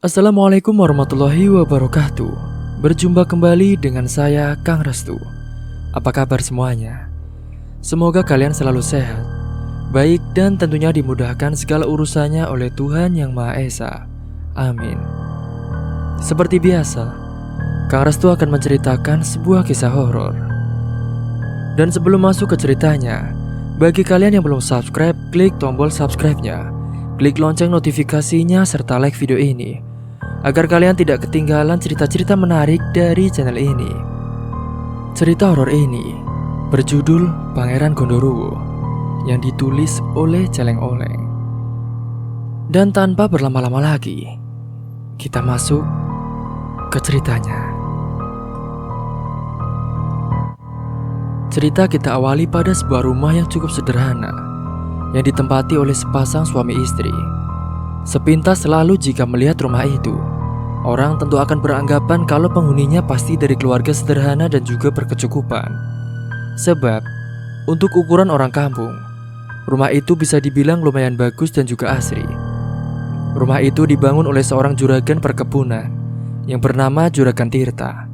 Assalamualaikum warahmatullahi wabarakatuh. Berjumpa kembali dengan saya, Kang Restu. Apa kabar semuanya? Semoga kalian selalu sehat, baik dan tentunya dimudahkan segala urusannya oleh Tuhan Yang Maha Esa. Amin. Seperti biasa, Kang Restu akan menceritakan sebuah kisah horor. Dan sebelum masuk ke ceritanya, bagi kalian yang belum subscribe, klik tombol subscribe-nya, klik lonceng notifikasinya, serta like video ini agar kalian tidak ketinggalan cerita-cerita menarik dari channel ini. Cerita horor ini berjudul Pangeran Gondoruo yang ditulis oleh Celeng Oleng. Dan tanpa berlama-lama lagi, kita masuk ke ceritanya. Cerita kita awali pada sebuah rumah yang cukup sederhana yang ditempati oleh sepasang suami istri. Sepintas selalu jika melihat rumah itu, orang tentu akan beranggapan kalau penghuninya pasti dari keluarga sederhana dan juga berkecukupan. Sebab, untuk ukuran orang kampung, rumah itu bisa dibilang lumayan bagus dan juga asri. Rumah itu dibangun oleh seorang juragan perkebunan yang bernama Juragan Tirta.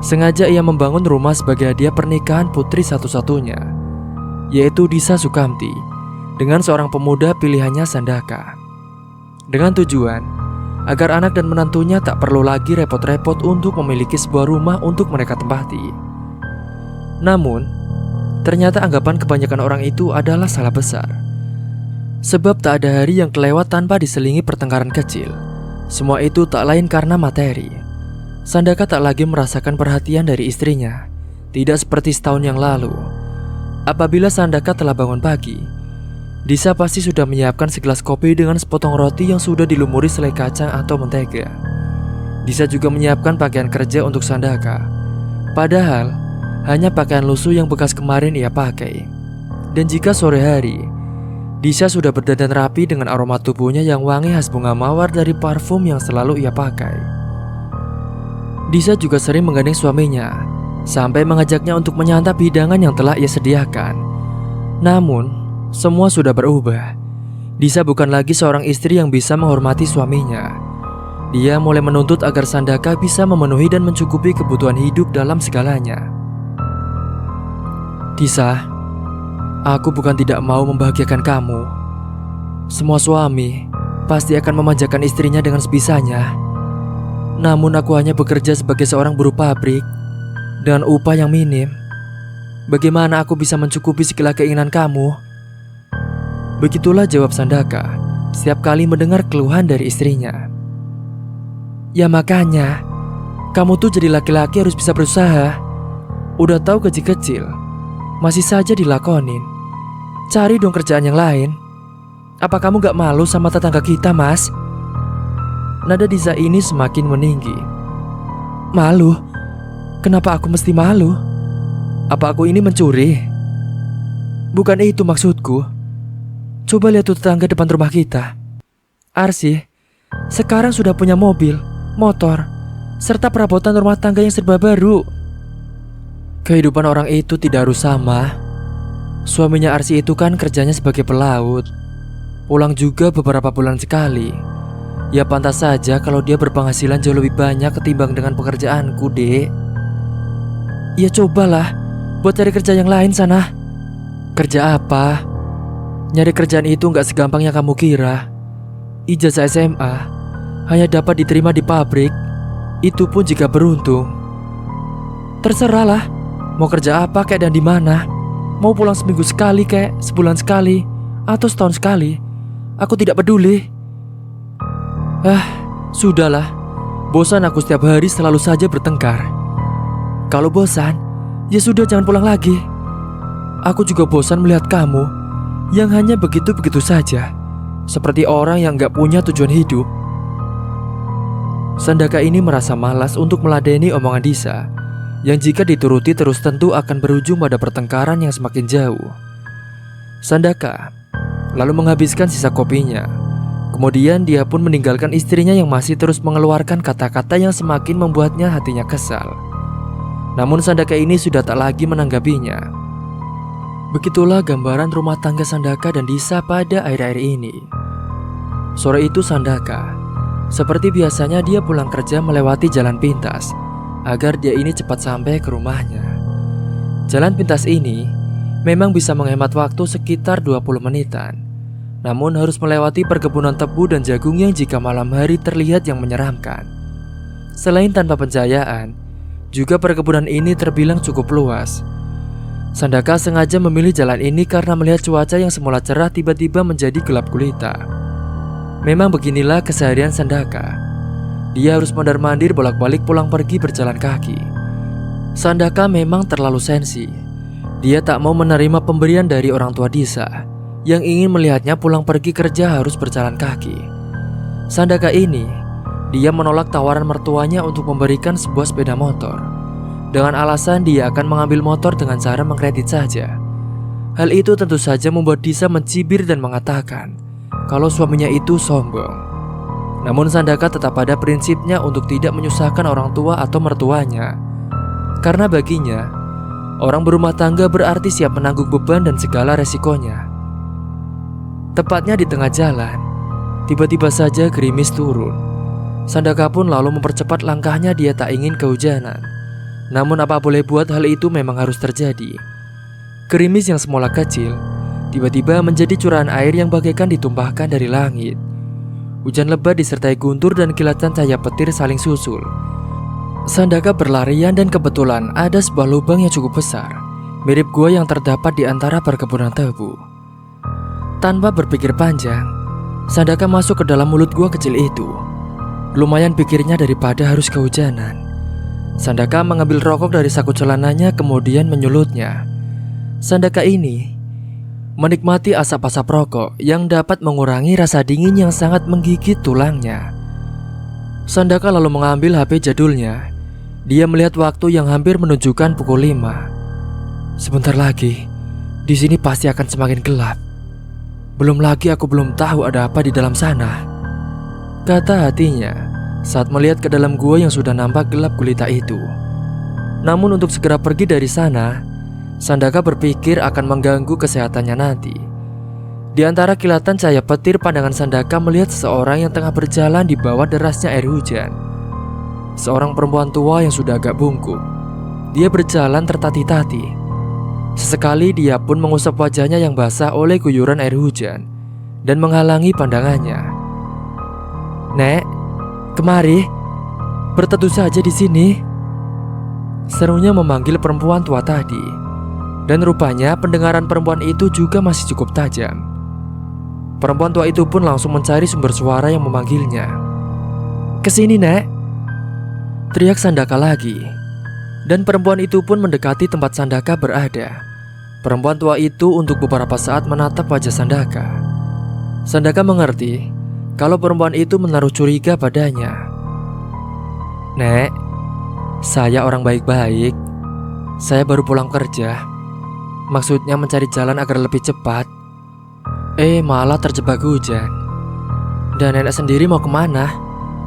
Sengaja ia membangun rumah sebagai hadiah pernikahan putri satu-satunya, yaitu Disa Sukamti, dengan seorang pemuda pilihannya Sandaka. Dengan tujuan agar anak dan menantunya tak perlu lagi repot-repot untuk memiliki sebuah rumah untuk mereka tempati. Namun, ternyata anggapan kebanyakan orang itu adalah salah besar. Sebab tak ada hari yang kelewat tanpa diselingi pertengkaran kecil. Semua itu tak lain karena materi. Sandaka tak lagi merasakan perhatian dari istrinya, tidak seperti setahun yang lalu. Apabila Sandaka telah bangun pagi, Disa pasti sudah menyiapkan segelas kopi dengan sepotong roti yang sudah dilumuri selai kacang atau mentega. Disa juga menyiapkan pakaian kerja untuk Sandaka. Padahal, hanya pakaian lusuh yang bekas kemarin ia pakai. Dan jika sore hari, Disa sudah berdandan rapi dengan aroma tubuhnya yang wangi khas bunga mawar dari parfum yang selalu ia pakai. Disa juga sering menggandeng suaminya, sampai mengajaknya untuk menyantap hidangan yang telah ia sediakan. Namun, semua sudah berubah. Disa bukan lagi seorang istri yang bisa menghormati suaminya. Dia mulai menuntut agar Sandaka bisa memenuhi dan mencukupi kebutuhan hidup dalam segalanya. Disa, aku bukan tidak mau membahagiakan kamu. Semua suami pasti akan memanjakan istrinya dengan sebisanya. Namun aku hanya bekerja sebagai seorang buruh pabrik dengan upah yang minim. Bagaimana aku bisa mencukupi segala keinginan kamu? Begitulah jawab Sandaka setiap kali mendengar keluhan dari istrinya. Ya makanya, kamu tuh jadi laki-laki harus bisa berusaha. Udah tahu gaji kecil, masih saja dilakonin. Cari dong kerjaan yang lain. Apa kamu gak malu sama tetangga kita, Mas? Nada Disa ini semakin meninggi. Malu? Kenapa aku mesti malu? Apa aku ini mencuri? Bukan itu maksudku. Coba lihat tuh tetangga depan rumah kita. Arsi sekarang sudah punya mobil, motor, serta perabotan rumah tangga yang serba baru. Kehidupan orang itu tidak harus sama. Suaminya Arsi itu kan kerjanya sebagai pelaut, pulang juga beberapa bulan sekali. Ya pantas saja kalau dia berpenghasilan jauh lebih banyak ketimbang dengan pekerjaanku, Dek. Ya cobalah buat cari kerja yang lain sana. Kerja apa? Nyari kerjaan itu gak segampang yang kamu kira. Ijazah SMA hanya dapat diterima di pabrik, itu pun jika beruntung. Terserahlah, mau kerja apa kayak dan di mana. Mau pulang seminggu sekali kayak sebulan sekali atau setahun sekali, aku tidak peduli. Sudahlah. Bosan aku setiap hari selalu saja bertengkar. Kalau bosan, ya sudah jangan pulang lagi. Aku juga bosan melihat kamu yang hanya begitu-begitu saja, seperti orang yang gak punya tujuan hidup. Sandaka ini merasa malas untuk meladeni omongan Disa, yang jika dituruti terus tentu akan berujung pada pertengkaran yang semakin jauh. Sandaka lalu menghabiskan sisa kopinya. Kemudian dia pun meninggalkan istrinya yang masih terus mengeluarkan kata-kata yang semakin membuatnya hatinya kesal. Namun Sandaka ini sudah tak lagi menanggapinya. Begitulah gambaran rumah tangga Sandaka dan Disa pada akhir-akhir ini. Sore itu Sandaka Seperti biasanya dia pulang kerja melewati jalan pintas agar dia ini cepat sampai ke rumahnya. Jalan pintas ini memang bisa menghemat waktu sekitar 20 menitan. Namun harus melewati perkebunan tebu dan jagung yang jika malam hari terlihat yang menyeramkan. Selain tanpa pencahayaan, juga perkebunan ini terbilang cukup luas. Sandaka sengaja memilih jalan ini karena melihat cuaca yang semula cerah tiba-tiba menjadi gelap gulita. Memang beginilah keseharian Sandaka. Dia harus mondar-mandir bolak-balik pulang pergi berjalan kaki. Sandaka memang terlalu sensi. Dia tak mau menerima pemberian dari orang tua Disa yang ingin melihatnya pulang pergi kerja harus berjalan kaki. Sandaka ini, dia menolak tawaran mertuanya untuk memberikan sebuah sepeda motor dengan alasan dia akan mengambil motor dengan cara mengkredit saja. Hal itu tentu saja membuat Disa mencibir dan mengatakan kalau suaminya itu sombong. Namun Sandaka tetap pada prinsipnya untuk tidak menyusahkan orang tua atau mertuanya. Karena baginya, orang berumah tangga berarti siap menanggung beban dan segala resikonya. Tepatnya di tengah jalan, tiba-tiba saja gerimis turun. Sandaka pun lalu mempercepat langkahnya, dia tak ingin kehujanan. Namun apa boleh buat, hal itu memang harus terjadi. Gerimis yang semula kecil tiba-tiba menjadi curahan air yang bagaikan ditumpahkan dari langit. Hujan lebat disertai guntur dan kilatan cahaya petir saling susul. Sandaka berlarian dan kebetulan ada sebuah lubang yang cukup besar, mirip gua yang terdapat di antara perkebunan tebu. Tanpa berpikir panjang, Sandaka masuk ke dalam mulut gua kecil itu. Lumayan pikirnya daripada harus kehujanan. Sandaka mengambil rokok dari saku celananya kemudian menyulutnya. Sandaka ini menikmati asap-asap rokok yang dapat mengurangi rasa dingin yang sangat menggigit tulangnya. Sandaka lalu mengambil HP jadulnya. Dia melihat waktu yang hampir menunjukkan pukul 5. Sebentar lagi, di sini pasti akan semakin gelap. Belum lagi aku belum tahu ada apa di dalam sana, kata hatinya saat melihat ke dalam gua yang sudah nampak gelap gulita itu. Namun untuk segera pergi dari sana, Sandaka berpikir akan mengganggu kesehatannya nanti. Di antara kilatan cahaya petir, pandangan Sandaka melihat seseorang yang tengah berjalan di bawah derasnya air hujan. Seorang perempuan tua yang sudah agak bungkuk. Dia berjalan tertati-tati. Sesekali dia pun mengusap wajahnya yang basah oleh guyuran air hujan dan menghalangi pandangannya. "Nek, kemari, berteduh saja di sini," serunya memanggil perempuan tua tadi. Dan rupanya pendengaran perempuan itu juga masih cukup tajam. Perempuan tua itu pun langsung mencari sumber suara yang memanggilnya. "Kesini, Nek," teriak Sandaka lagi. Dan perempuan itu pun mendekati tempat Sandaka berada. Perempuan tua itu untuk beberapa saat menatap wajah Sandaka. Sandaka mengerti kalau perempuan itu menaruh curiga padanya. "Nek, saya orang baik-baik. Saya baru pulang kerja. Maksudnya mencari jalan agar lebih cepat. Malah terjebak hujan. Dan nenek sendiri mau kemana?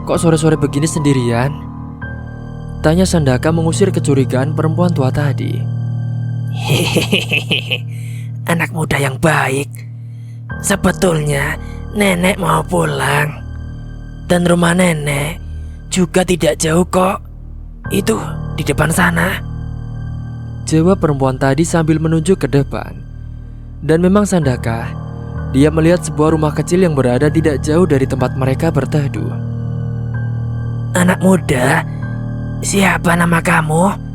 Kok sore-sore begini sendirian?" tanya Sandaka mengusir kecurigaan perempuan tua tadi. "Hehehe, anak muda yang baik. Sebetulnya nenek mau pulang. Dan rumah nenek juga tidak jauh kok. Itu di depan sana," jawab perempuan tadi sambil menunjuk ke depan. Dan memang Sandaka, dia melihat sebuah rumah kecil yang berada tidak jauh dari tempat mereka berteduh. "Anak muda, siapa nama kamu?"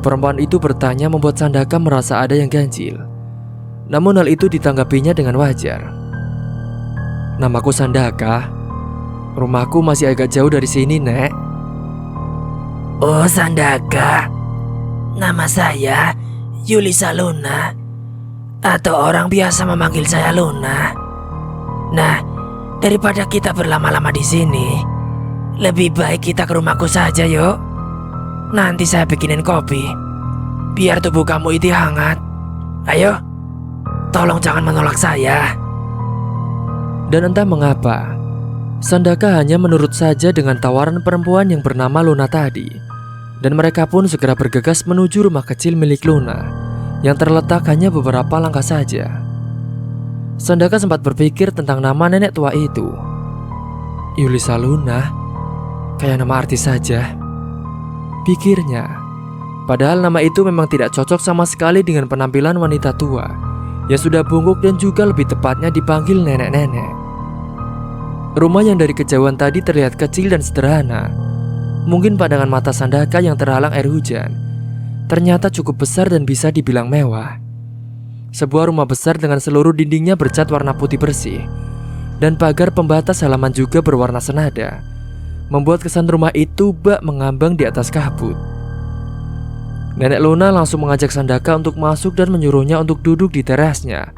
Perempuan itu bertanya membuat Sandaka merasa ada yang ganjil. Namun hal itu ditanggapinya dengan wajar. "Namaku Sandaka. Rumahku masih agak jauh dari sini, Nek." "Oh, Sandaka. Nama saya Yulisa Luna, atau orang biasa memanggil saya Luna. Nah, daripada kita berlama-lama di sini, lebih baik kita ke rumahku saja yuk. Nanti saya bikinin kopi, biar tubuh kamu itu hangat. Ayo, tolong jangan menolak saya." Dan entah mengapa, Sandaka hanya menurut saja dengan tawaran perempuan yang bernama Luna tadi. Dan mereka pun segera bergegas menuju rumah kecil milik Luna yang terletak hanya beberapa langkah saja. Sandaka sempat berpikir tentang nama nenek tua itu. Yulisa Luna, kayak nama artis saja, pikirnya. Padahal nama itu memang tidak cocok sama sekali dengan penampilan wanita tua yang sudah bungkuk dan juga lebih tepatnya dipanggil nenek-nenek. Rumah yang dari kejauhan tadi terlihat kecil dan sederhana. Mungkin pandangan mata Sandaka yang terhalang air hujan ternyata cukup besar dan bisa dibilang mewah. Sebuah rumah besar dengan seluruh dindingnya bercat warna putih bersih, dan pagar pembatas halaman juga berwarna senada, membuat kesan rumah itu bak mengambang di atas kabut. Nenek Luna langsung mengajak Sandaka untuk masuk dan menyuruhnya untuk duduk di terasnya.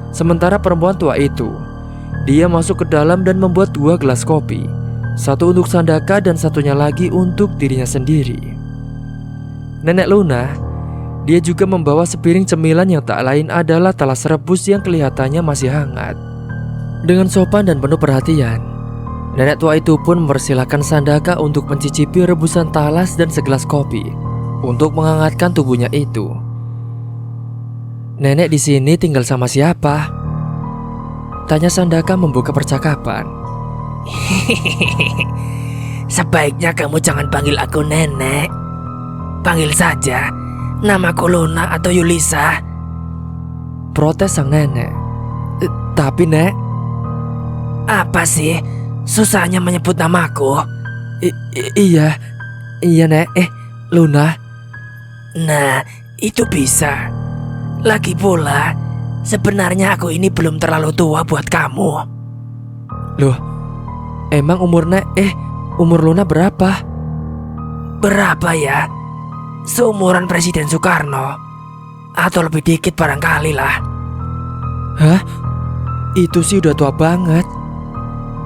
Sementara perempuan tua itu, dia masuk ke dalam dan membuat 2 gelas kopi, satu untuk Sandaka dan satunya lagi untuk dirinya sendiri. Nenek Luna, dia juga membawa sepiring cemilan yang tak lain adalah talas rebus yang kelihatannya masih hangat. Dengan sopan dan penuh perhatian, nenek tua itu pun mempersilahkan Sandaka untuk mencicipi rebusan talas dan segelas kopi untuk menghangatkan tubuhnya itu. "Nenek di sini tinggal sama siapa?" tanya Sandaka membuka percakapan. Sebaiknya kamu jangan panggil aku nenek. Panggil saja namaku Luna atau Yulisa, protes sang nenek. Tapi Nek, apa sih susahnya menyebut namaku? Iya Nek, Luna. Nah, itu bisa. Lagi pula, sebenarnya aku ini belum terlalu tua buat kamu. Loh, emang umur Luna berapa? Berapa ya? Seumuran Presiden Soekarno, atau lebih dikit barangkali lah. Hah? Itu sih udah tua banget.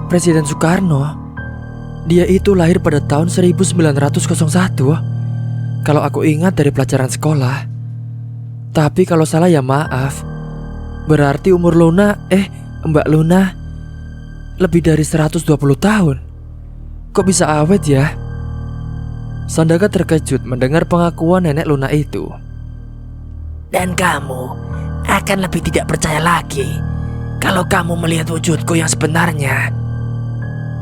Presiden Soekarno, dia itu lahir pada tahun 1901, kalau aku ingat dari pelajaran sekolah. Tapi kalau salah ya maaf. Berarti umur Luna, Mbak Luna, lebih dari 120 tahun. Kok bisa awet ya? Sandaka terkejut mendengar pengakuan nenek Luna itu. Dan kamu akan lebih tidak percaya lagi kalau kamu melihat wujudku yang sebenarnya.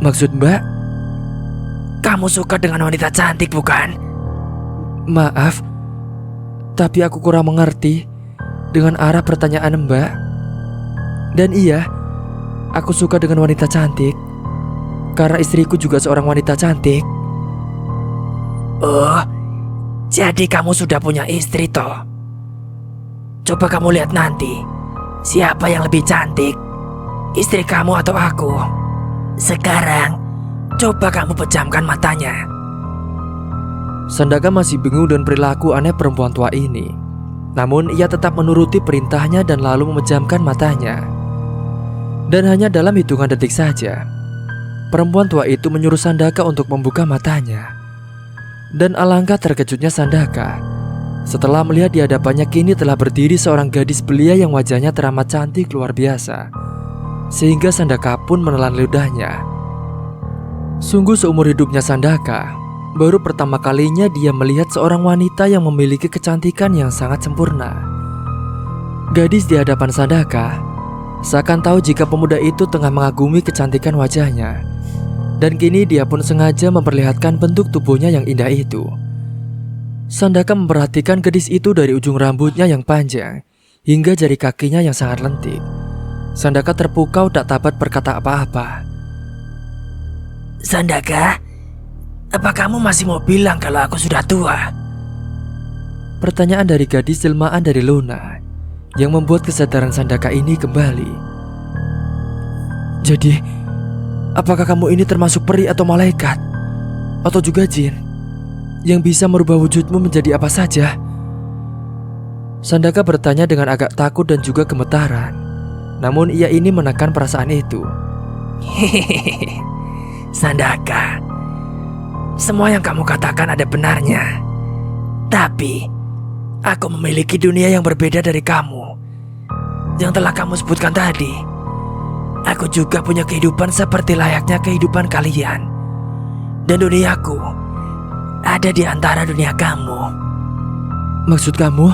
Maksud Mbak? Kamu suka dengan wanita cantik, bukan? Maaf, tapi aku kurang mengerti dengan arah pertanyaan Mbak. Dan iya, aku suka dengan wanita cantik karena istriku juga seorang wanita cantik. Oh, jadi kamu sudah punya istri toh? Coba kamu lihat nanti, siapa yang lebih cantik, istri kamu atau aku? Sekarang, coba kamu pejamkan matanya. Sandaka masih bingung dengan perilaku aneh perempuan tua ini. Namun ia tetap menuruti perintahnya dan lalu memejamkan matanya. Dan hanya dalam hitungan detik saja, perempuan tua itu menyuruh Sandaka untuk membuka matanya. Dan alangkah terkejutnya Sandaka setelah melihat di hadapannya kini telah berdiri seorang gadis belia yang wajahnya teramat cantik luar biasa, sehingga Sandaka pun menelan ludahnya. Sungguh seumur hidupnya Sandaka, baru pertama kalinya dia melihat seorang wanita yang memiliki kecantikan yang sangat sempurna. Gadis di hadapan Sandaka seakan tahu jika pemuda itu tengah mengagumi kecantikan wajahnya. Dan kini dia pun sengaja memperlihatkan bentuk tubuhnya yang indah itu. Sandaka memperhatikan gadis itu dari ujung rambutnya yang panjang hingga jari kakinya yang sangat lentik. Sandaka terpukau tak dapat berkata apa-apa. Sandaka, apa kamu masih mau bilang kalau aku sudah tua? Pertanyaan dari gadis jelmaan dari Luna yang membuat kesadaran Sandaka ini kembali. Jadi, apakah kamu ini termasuk peri atau malaikat? Atau juga jin yang bisa merubah wujudmu menjadi apa saja? Sandaka bertanya dengan agak takut dan juga gemetaran. Namun ia ini menekan perasaan itu. Hehehe, Sandaka, semua yang kamu katakan ada benarnya. Tapi aku memiliki dunia yang berbeda dari kamu. Yang telah kamu sebutkan tadi, aku juga punya kehidupan seperti layaknya kehidupan kalian. Dan duniaku ada di antara dunia kamu. Maksud kamu?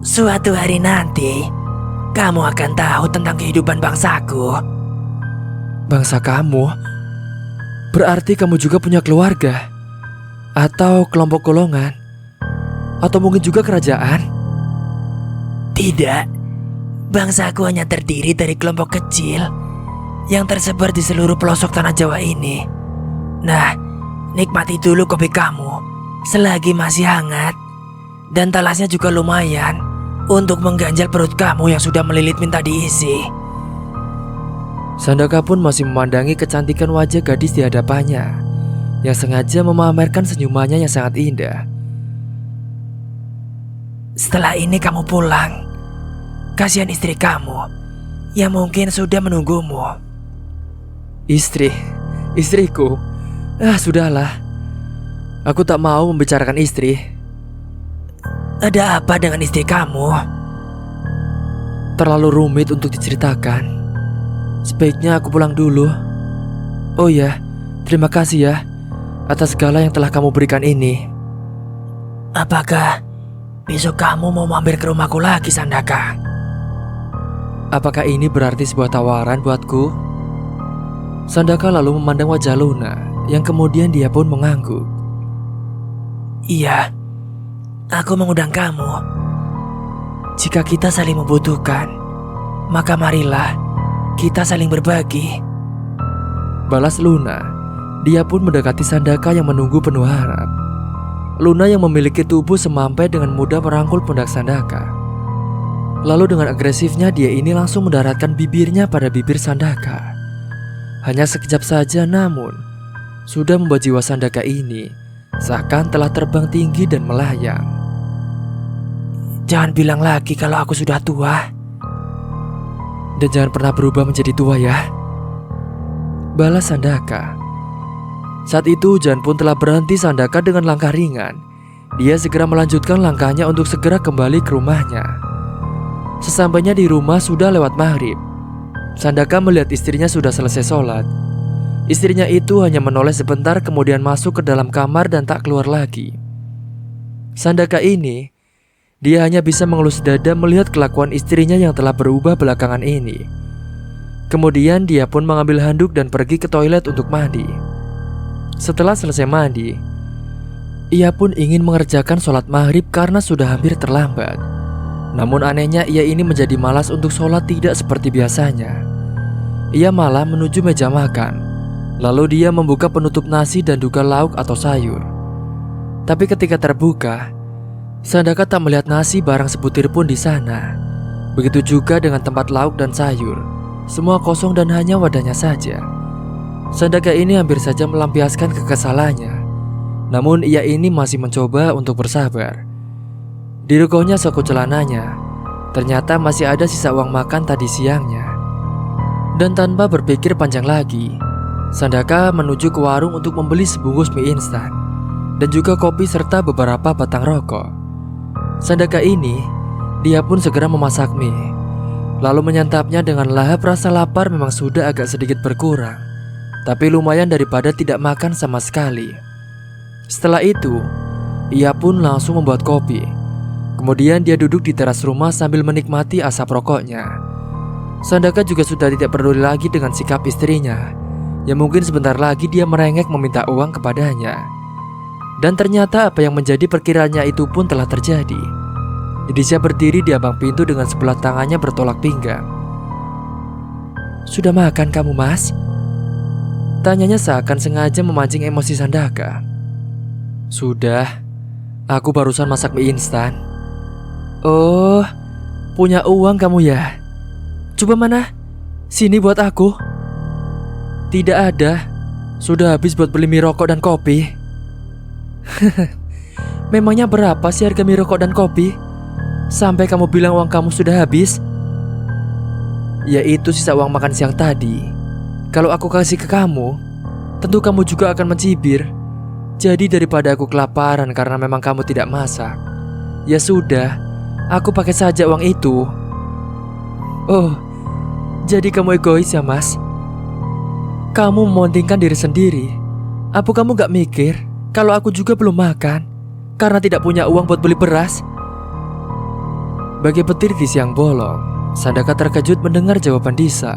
Suatu hari nanti, kamu akan tahu tentang kehidupan bangsaku. Bangsa kamu? Berarti kamu juga punya keluarga? Atau kelompok golongan? Atau mungkin juga kerajaan? Tidak, bangsaku hanya terdiri dari kelompok kecil yang tersebar di seluruh pelosok tanah Jawa ini. Nah, nikmati dulu kopi kamu selagi masih hangat. Dan talasnya juga lumayan untuk mengganjal perut kamu yang sudah melilit minta diisi. Sandaka pun masih memandangi kecantikan wajah gadis di hadapannya yang sengaja memamerkan senyumannya yang sangat indah. Setelah ini kamu pulang. Kasihan istri kamu yang mungkin sudah menunggumu. Istriku. Sudahlah. Aku tak mau membicarakan istri. Ada apa dengan istri kamu? Terlalu rumit untuk diceritakan. Sebaiknya aku pulang dulu. Oh ya, terima kasih ya atas segala yang telah kamu berikan ini. Apakah besok kamu mau mampir ke rumahku lagi, Sandaka? Apakah ini berarti sebuah tawaran buatku? Sandaka lalu memandang wajah Luna yang kemudian dia pun mengangguk. Iya, aku mengundang kamu. Jika kita saling membutuhkan, maka marilah kita saling berbagi. Balas Luna. Dia pun mendekati Sandaka yang menunggu penuh harap. Luna yang memiliki tubuh semampai dengan mudah merangkul pundak Sandaka. Lalu dengan agresifnya dia ini langsung mendaratkan bibirnya pada bibir Sandaka. Hanya sekejap saja namun sudah membuat jiwa Sandaka ini seakan telah terbang tinggi dan melayang. Jangan bilang lagi kalau aku sudah tua. Dan jangan pernah berubah menjadi tua ya, balas Sandaka. Saat itu hujan pun telah berhenti. Sandaka dengan langkah ringan dia segera melanjutkan langkahnya untuk segera kembali ke rumahnya. Sesampainya di rumah sudah lewat maghrib. Sandaka melihat istrinya sudah selesai sholat. Istrinya itu hanya menoleh sebentar kemudian masuk ke dalam kamar dan tak keluar lagi. Sandaka ini, dia hanya bisa mengelus dada melihat kelakuan istrinya yang telah berubah belakangan ini. Kemudian dia pun mengambil handuk dan pergi ke toilet untuk mandi. Setelah selesai mandi, ia pun ingin mengerjakan sholat maghrib karena sudah hampir terlambat. Namun anehnya ia ini menjadi malas untuk sholat tidak seperti biasanya. Ia malah menuju meja makan. Lalu dia membuka penutup nasi dan juga lauk atau sayur. Tapi ketika terbuka, Sandaka tak melihat nasi barang sebutir pun di sana. Begitu juga dengan tempat lauk dan sayur. Semua kosong dan hanya wadahnya saja. Sandaka ini hampir saja melampiaskan kekesalannya. Namun ia ini masih mencoba untuk bersabar. Di rukohnya saku celananya, ternyata masih ada sisa uang makan tadi siangnya. Dan tanpa berpikir panjang lagi, Sandaka menuju ke warung untuk membeli sebungkus mie instan dan juga kopi serta beberapa batang rokok. Sandaka ini, dia pun segera memasak mie, lalu menyantapnya dengan lahap. Rasa lapar memang sudah agak sedikit berkurang, tapi lumayan daripada tidak makan sama sekali. Setelah itu, ia pun langsung membuat kopi. Kemudian dia duduk di teras rumah sambil menikmati asap rokoknya. Sandaka juga sudah tidak peduli lagi dengan sikap istrinya, yang mungkin sebentar lagi dia merengek meminta uang kepadanya. Dan ternyata apa yang menjadi perkiraannya itu pun telah terjadi. Dedisha berdiri di ambang pintu dengan sebelah tangannya bertolak pinggang. "Sudah makan kamu, Mas?" tanyanya seakan sengaja memancing emosi Sandaka. "Sudah, aku barusan masak mie instan." "Oh, punya uang kamu ya? Coba mana? Sini buat aku." "Tidak ada, sudah habis buat beli mie rokok dan kopi." "Memangnya berapa sih harga mie rokok dan kopi? Sampai kamu bilang uang kamu sudah habis?" "Ya itu sisa uang makan siang tadi. Kalau aku kasih ke kamu, tentu kamu juga akan mencibir. Jadi daripada aku kelaparan karena memang kamu tidak masak, ya sudah, aku pakai saja uang itu." "Oh, jadi kamu egois ya, Mas? Kamu mementingkan diri sendiri. Apa kamu gak mikir kalau aku juga belum makan karena tidak punya uang buat beli beras?" Bagai petir di siang bolong, Sandaka terkejut mendengar jawaban Disa.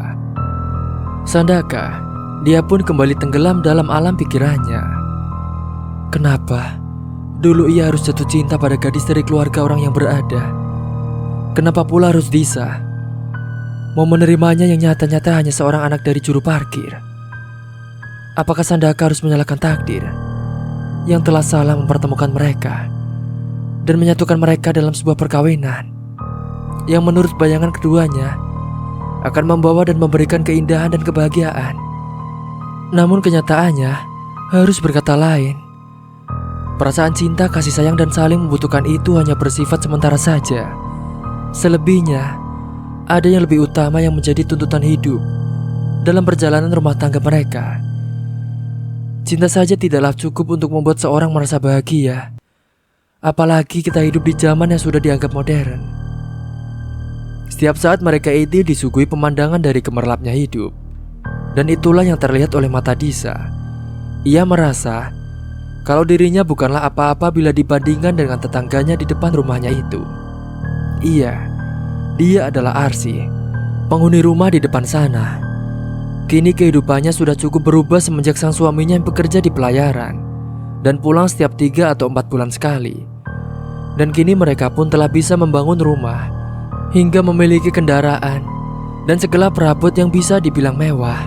Sandaka, dia pun kembali tenggelam dalam alam pikirannya. Kenapa dulu ia harus jatuh cinta pada gadis dari keluarga orang yang berada? Kenapa pula harus Disa mau menerimanya yang nyata-nyata hanya seorang anak dari juru parkir? Apakah Sandaka harus menyalahkan takdir yang telah salah mempertemukan mereka dan menyatukan mereka dalam sebuah perkawinan yang menurut bayangan keduanya akan membawa dan memberikan keindahan dan kebahagiaan? Namun kenyataannya harus berkata lain. Perasaan cinta, kasih sayang, dan saling membutuhkan itu hanya bersifat sementara saja. Selebihnya, ada yang lebih utama yang menjadi tuntutan hidup dalam perjalanan rumah tangga mereka. Cinta saja tidaklah cukup untuk membuat seorang merasa bahagia. Apalagi kita hidup di zaman yang sudah dianggap modern. Setiap saat mereka itu disuguhi pemandangan dari gemerlapnya hidup. Dan itulah yang terlihat oleh mata Disa. Ia merasa kalau dirinya bukanlah apa-apa bila dibandingkan dengan tetangganya di depan rumahnya itu. Iya, dia adalah Arsi, penghuni rumah di depan sana. Kini kehidupannya sudah cukup berubah semenjak sang suaminya yang bekerja di pelayaran dan pulang setiap 3 atau 4 bulan sekali. Dan kini mereka pun telah bisa membangun rumah hingga memiliki kendaraan dan segala perabot yang bisa dibilang mewah.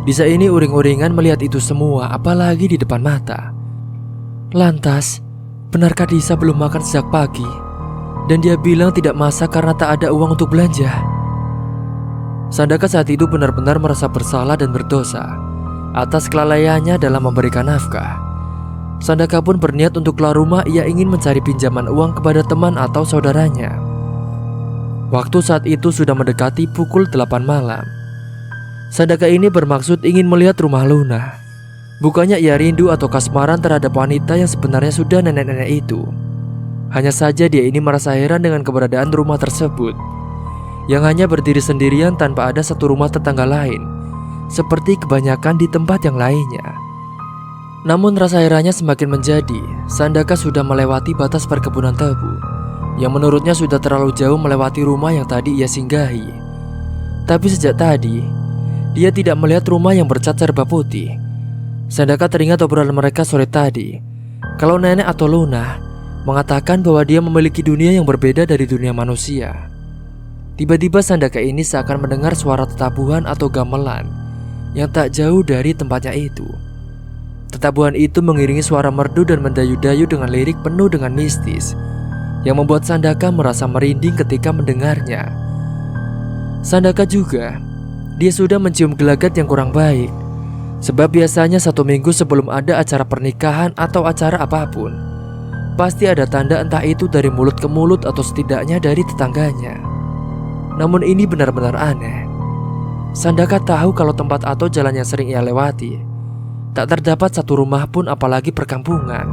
Disa ini uring-uringan melihat itu semua, apalagi di depan mata. Lantas, benarkah Disa belum makan sejak pagi? Dan dia bilang tidak masak karena tak ada uang untuk belanja. Sandaka saat itu benar-benar merasa bersalah dan berdosa atas kelalaiannya dalam memberikan nafkah. Sandaka pun berniat untuk keluar rumah. Ia ingin mencari pinjaman uang kepada teman atau saudaranya. Waktu saat itu sudah mendekati pukul 8 malam. Sandaka ini bermaksud ingin melihat rumah Luna. Bukannya ia rindu atau kasmaran terhadap wanita yang sebenarnya sudah nenek-nenek itu. Hanya saja dia ini merasa heran dengan keberadaan rumah tersebut yang hanya berdiri sendirian tanpa ada satu rumah tetangga lain, seperti kebanyakan di tempat yang lainnya. Namun rasa herannya semakin menjadi. Sandaka sudah melewati batas perkebunan tebu yang menurutnya sudah terlalu jauh melewati rumah yang tadi ia singgahi. Tapi sejak tadi dia tidak melihat rumah yang bercat serba putih. Sandaka teringat obrolan mereka sore tadi. Kalau nenek atau Luna mengatakan bahwa dia memiliki dunia yang berbeda dari dunia manusia. Tiba-tiba Sandaka ini seakan mendengar suara tetabuhan atau gamelan yang tak jauh dari tempatnya itu. Tetabuhan itu mengiringi suara merdu dan mendayu-dayu dengan lirik penuh dengan mistis yang membuat Sandaka merasa merinding ketika mendengarnya. Sandaka juga, dia sudah mencium gelagat yang kurang baik. Sebab biasanya 1 minggu sebelum ada acara pernikahan atau acara apapun, pasti ada tanda entah itu dari mulut ke mulut atau setidaknya dari tetangganya. Namun ini benar-benar aneh. Sandaka tahu kalau tempat atau jalan yang sering ia lewati tak terdapat satu rumah pun, apalagi perkampungan.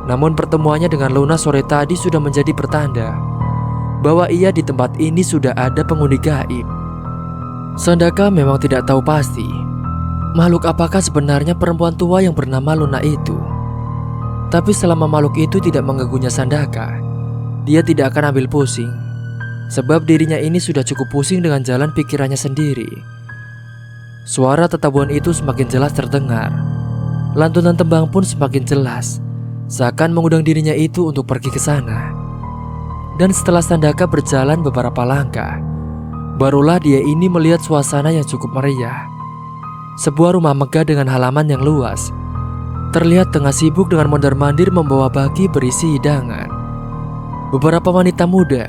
Namun pertemuannya dengan Luna sore tadi sudah menjadi pertanda bahwa ia di tempat ini sudah ada penghuni gaib. Sandaka memang tidak tahu pasti makhluk apakah sebenarnya perempuan tua yang bernama Luna itu. Tapi selama makhluk itu tidak mengganggunya Sandaka, dia tidak akan ambil pusing. Sebab dirinya ini sudah cukup pusing dengan jalan pikirannya sendiri. Suara tetabuhan itu semakin jelas terdengar. Lantunan tembang pun semakin jelas, seakan mengundang dirinya itu untuk pergi ke sana. Dan setelah Sandaka berjalan beberapa langkah, barulah dia ini melihat suasana yang cukup meriah. Sebuah rumah megah dengan halaman yang luas terlihat tengah sibuk dengan mondar-mandir membawa baki berisi hidangan. Beberapa wanita muda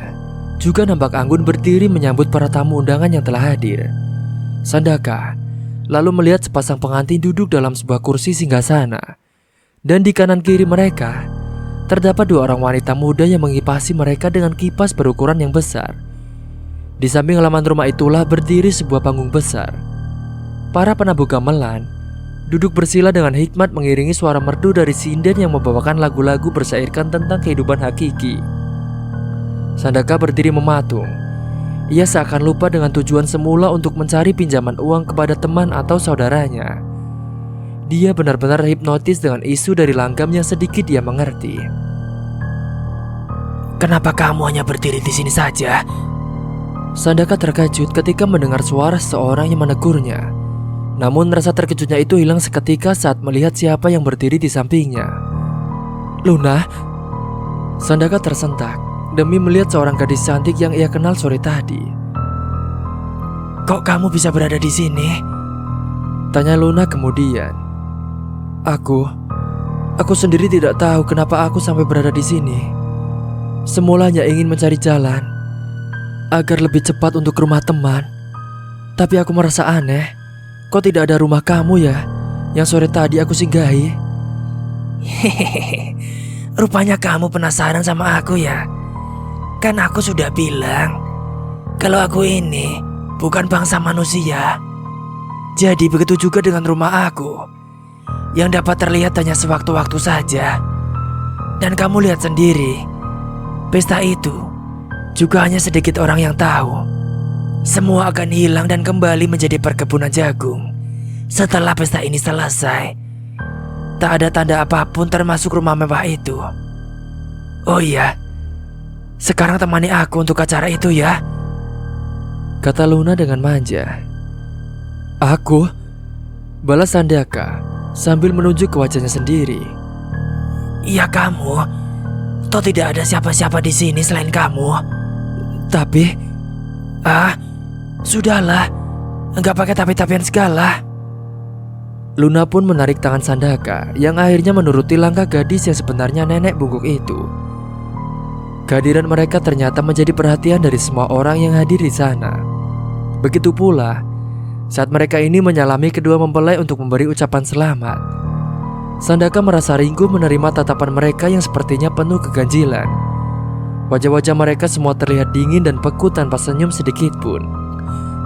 juga nampak anggun berdiri menyambut para tamu undangan yang telah hadir. Sandaka lalu melihat sepasang pengantin duduk dalam sebuah kursi singgasana. Dan di kanan kiri mereka terdapat 2 orang wanita muda yang mengipasi mereka dengan kipas berukuran yang besar. Di samping halaman rumah itulah berdiri sebuah panggung besar. Para penabuh gamelan duduk bersila dengan hikmat mengiringi suara merdu dari sinden yang membawakan lagu-lagu bersairkan tentang kehidupan hakiki. Sandaka berdiri mematung. Ia seakan lupa dengan tujuan semula untuk mencari pinjaman uang kepada teman atau saudaranya. Dia benar-benar hipnotis dengan isu dari langgam yang sedikit dia mengerti. Kenapa kamu hanya berdiri di sini saja? Sandaka terkejut ketika mendengar suara seseorang yang menegurnya. Namun rasa terkejutnya itu hilang seketika saat melihat siapa yang berdiri di sampingnya. Luna. Sandaka tersentak demi melihat seorang gadis cantik yang ia kenal sore tadi. Kok kamu bisa berada di sini? Tanya Luna kemudian. Aku sendiri tidak tahu kenapa aku sampai berada di sini. Semulanya ingin mencari jalan agar lebih cepat untuk ke rumah teman. Tapi aku merasa aneh. Kok tidak ada rumah kamu ya yang sore tadi aku singgahi? Hehehe, rupanya kamu penasaran sama aku ya. Kan aku sudah bilang kalau aku ini bukan bangsa manusia. Jadi begitu juga dengan rumah aku, yang dapat terlihat hanya sewaktu-waktu saja. Dan kamu lihat sendiri, pesta itu juga hanya sedikit orang yang tahu. Semua akan hilang dan kembali menjadi perkebunan jagung setelah pesta ini selesai. Tak ada tanda apapun termasuk rumah mewah itu. Oh iya, sekarang temani aku untuk acara itu ya, kata Luna dengan manja. Aku? Balas Sandaka sambil menunjuk ke wajahnya sendiri. Iya kamu. Toh tidak ada siapa-siapa di sini selain kamu. Tapi sudahlah, enggak pakai tapi-tapian segala. Luna pun menarik tangan Sandaka yang akhirnya menuruti langkah gadis yang sebenarnya nenek bungkuk itu. Kehadiran mereka ternyata menjadi perhatian dari semua orang yang hadir di sana. Begitu pula saat mereka ini menyalami kedua mempelai untuk memberi ucapan selamat. Sandaka merasa ringguh menerima tatapan mereka yang sepertinya penuh keganjilan. Wajah-wajah mereka semua terlihat dingin dan beku tanpa senyum sedikit pun.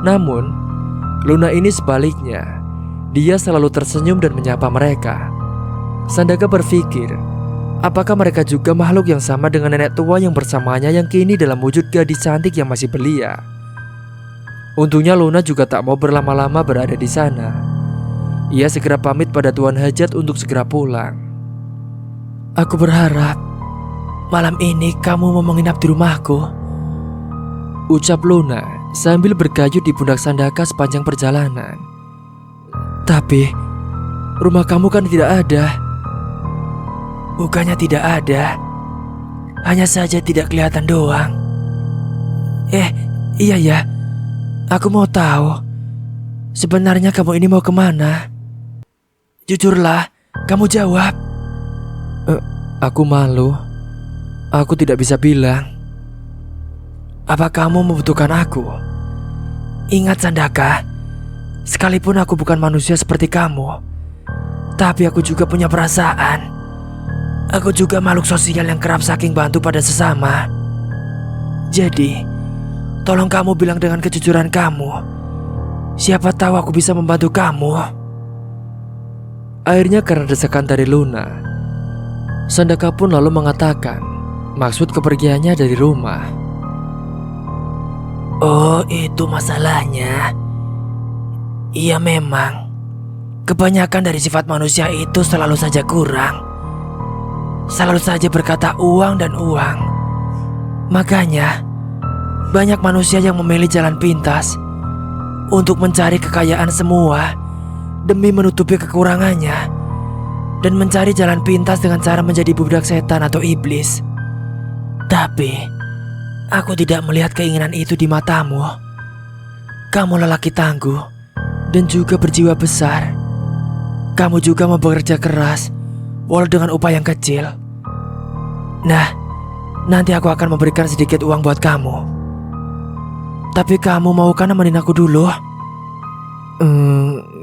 Namun, Luna ini sebaliknya. Dia selalu tersenyum dan menyapa mereka. Sandaka berpikir, apakah mereka juga makhluk yang sama dengan nenek tua yang bersamanya yang kini dalam wujud gadis cantik yang masih belia. Untungnya Luna juga tak mau berlama-lama berada di sana. Ia segera pamit pada Tuan Hajat untuk segera pulang. Aku berharap malam ini kamu mau menginap di rumahku, ucap Luna sambil bergayut di pundak Sandaka sepanjang perjalanan. Tapi rumah kamu kan tidak ada. Bukannya tidak ada, hanya saja tidak kelihatan doang. Iya ya. Aku mau tahu, sebenarnya kamu ini mau kemana? Jujurlah, kamu jawab. Aku malu. Aku tidak bisa bilang. Apa kamu membutuhkan aku? Ingat Sandaka, sekalipun aku bukan manusia seperti kamu, tapi aku juga punya perasaan. Aku juga makhluk sosial yang kerap saking bantu pada sesama. Jadi tolong kamu bilang dengan kejujuran kamu. Siapa tahu aku bisa membantu kamu. Akhirnya karena desakan dari Luna, Sandaka pun lalu mengatakan maksud kepergiannya dari rumah. Oh, itu masalahnya. Iya memang, kebanyakan dari sifat manusia itu selalu saja kurang. Selalu saja berkata uang dan uang. Makanya banyak manusia yang memilih jalan pintas untuk mencari kekayaan semua demi menutupi kekurangannya, dan mencari jalan pintas dengan cara menjadi budak setan atau iblis. Tapi aku tidak melihat keinginan itu di matamu. Kamu lelaki tangguh dan juga berjiwa besar. Kamu juga mau bekerja keras walau dengan upah yang kecil. Nah, nanti aku akan memberikan sedikit uang buat kamu. Tapi kamu mau kan nemenin aku dulu?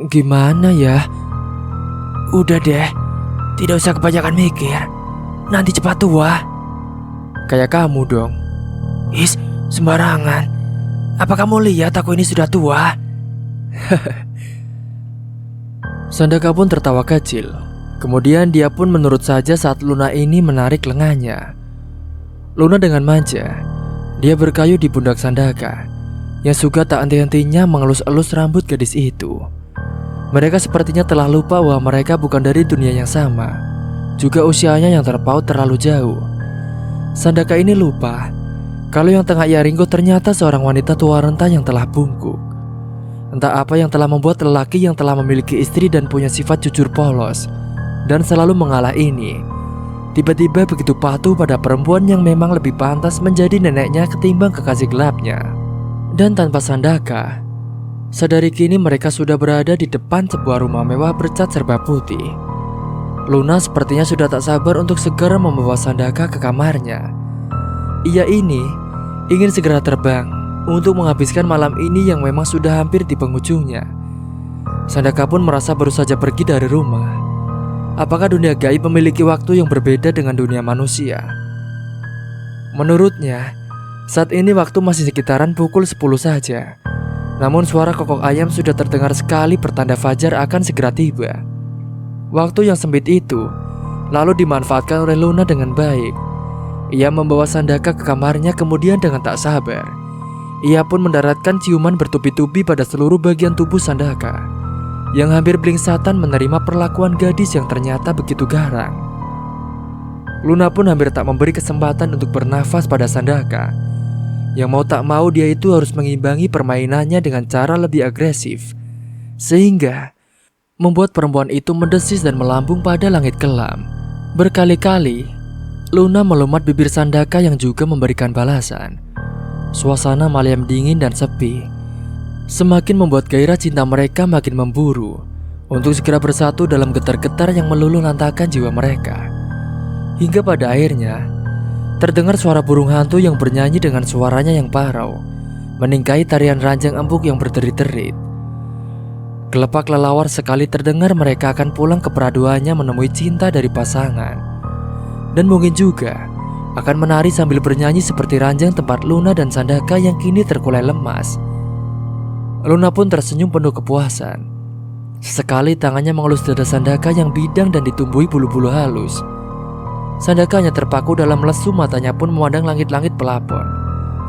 Gimana ya? Udah deh, tidak usah kebanyakan mikir. Nanti cepat tua. Kayak kamu dong. Is, sembarangan. Apa kamu lihat aku ini sudah tua? Sandaka pun tertawa kecil. Kemudian dia pun menurut saja saat Luna ini menarik lengannya. Luna dengan manja, dia berkayu di pundak Sandaka yang suka tak henti-hentinya mengelus-elus rambut gadis itu. Mereka sepertinya telah lupa bahwa mereka bukan dari dunia yang sama. Juga usianya yang terpaut terlalu jauh. Sandaka ini lupa Kalau yang tengah ia ringgo ternyata seorang wanita tua renta yang telah bungkuk. Entah apa yang telah membuat lelaki yang telah memiliki istri dan punya sifat jujur polos dan selalu mengalah ini tiba-tiba begitu patuh pada perempuan yang memang lebih pantas menjadi neneknya ketimbang kekasih gelapnya. Dan tanpa Sandaka, sadari kini mereka sudah berada di depan sebuah rumah mewah bercat serba putih. Luna sepertinya sudah tak sabar untuk segera membawa Sandaka ke kamarnya. Ia ini ingin segera terbang untuk menghabiskan malam ini yang memang sudah hampir di penghujungnya. Sandaka pun merasa baru saja pergi dari rumah. Apakah dunia gaib memiliki waktu yang berbeda dengan dunia manusia? Menurutnya, saat ini waktu masih sekitaran pukul 10 saja. Namun suara kokok ayam sudah terdengar sekali pertanda fajar akan segera tiba. Waktu yang sempit itu lalu dimanfaatkan oleh Luna dengan baik. Ia membawa Sandaka ke kamarnya, kemudian dengan tak sabar ia pun mendaratkan ciuman bertubi-tubi pada seluruh bagian tubuh Sandaka, yang hampir blingsatan menerima perlakuan gadis yang ternyata begitu garang. Luna pun hampir tak memberi kesempatan untuk bernafas pada Sandaka, yang mau tak mau dia itu harus mengimbangi permainannya dengan cara lebih agresif, sehingga membuat perempuan itu mendesis dan melambung pada langit kelam. Berkali-kali Luna melumat bibir Sandaka yang juga memberikan balasan. Suasana malam dingin dan sepi semakin membuat gairah cinta mereka makin memburu untuk segera bersatu dalam getar-getar yang meluluh lantakan jiwa mereka. Hingga pada akhirnya terdengar suara burung hantu yang bernyanyi dengan suaranya yang parau, meningkai tarian ranjang empuk yang berterit-terit. Gelepak lelawar sekali terdengar mereka akan pulang ke peraduannya menemui cinta dari pasangan. Dan mungkin juga akan menari sambil bernyanyi seperti ranjang tempat Luna dan Sandaka yang kini terkulai lemas. Luna pun tersenyum penuh kepuasan. Sesekali tangannya mengelus dada Sandaka yang bidang dan ditumbuhi bulu-bulu halus. Sandaka hanya terpaku dalam lesu, matanya pun memandang langit-langit pelapon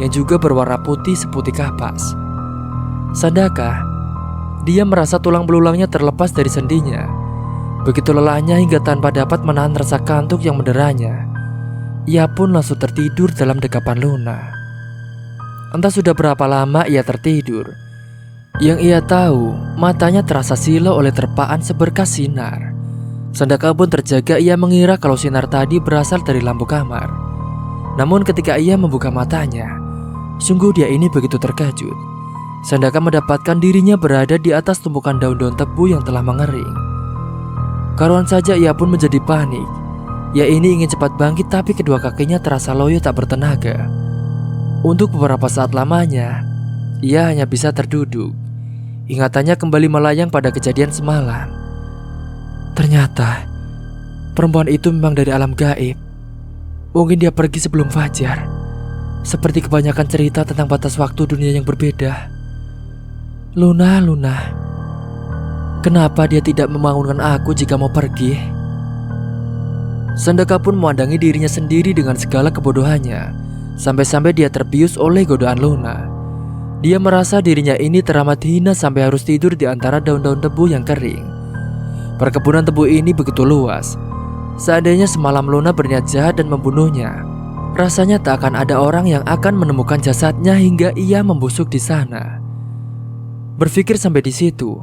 yang juga berwarna putih seputih kapas. Sandaka, dia merasa tulang belulangnya terlepas dari sendinya. Begitu lelahnya hingga tanpa dapat menahan rasa kantuk yang menderanya, ia pun langsung tertidur dalam dekapan Luna. Entah sudah berapa lama ia tertidur. Yang ia tahu, matanya terasa silau oleh terpaan seberkas sinar. Sandaka pun terjaga, ia mengira kalau sinar tadi berasal dari lampu kamar. Namun ketika ia membuka matanya, sungguh dia ini begitu terkejut. Sandaka mendapatkan dirinya berada di atas tumpukan daun-daun tebu yang telah mengering. Karuan saja ia pun menjadi panik. Ia ini ingin cepat bangkit, tapi kedua kakinya terasa loyo tak bertenaga. Untuk beberapa saat lamanya, ia hanya bisa terduduk. Ingatannya kembali melayang pada kejadian semalam. Ternyata perempuan itu memang dari alam gaib. Mungkin dia pergi sebelum fajar, seperti kebanyakan cerita tentang batas waktu dunia yang berbeda. Luna, kenapa dia tidak membangunkan aku jika mau pergi? Sandaka pun memandangi dirinya sendiri dengan segala kebodohannya, sampai-sampai dia terbius oleh godaan Luna. Dia merasa dirinya ini teramat hina sampai harus tidur di antara daun-daun tebu yang kering. Perkebunan tebu ini begitu luas. Seandainya semalam Luna berniat jahat dan membunuhnya, rasanya tak akan ada orang yang akan menemukan jasadnya hingga ia membusuk di sana. Berpikir sampai di situ,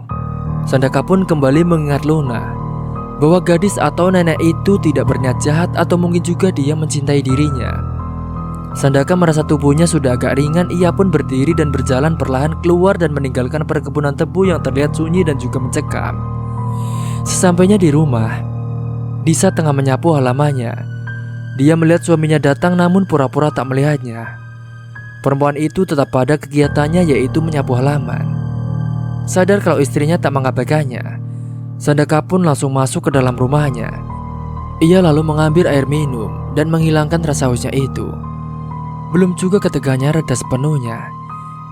Sandaka pun kembali mengingat Luna bahwa gadis atau nenek itu tidak berniat jahat, atau mungkin juga dia mencintai dirinya. Sandaka merasa tubuhnya sudah agak ringan. Ia pun berdiri dan berjalan perlahan keluar dan meninggalkan perkebunan tebu yang terlihat sunyi dan juga mencekam. Sesampainya di rumah, Disa tengah menyapu halamannya. Dia melihat suaminya datang, namun pura-pura tak melihatnya. Perempuan itu tetap pada kegiatannya, yaitu menyapu halaman. Sadar kalau istrinya tak mengabaikannya, Sandaka pun langsung masuk ke dalam rumahnya. Ia lalu mengambil air minum dan menghilangkan rasa hausnya itu. Belum juga ketegangannya reda sepenuhnya,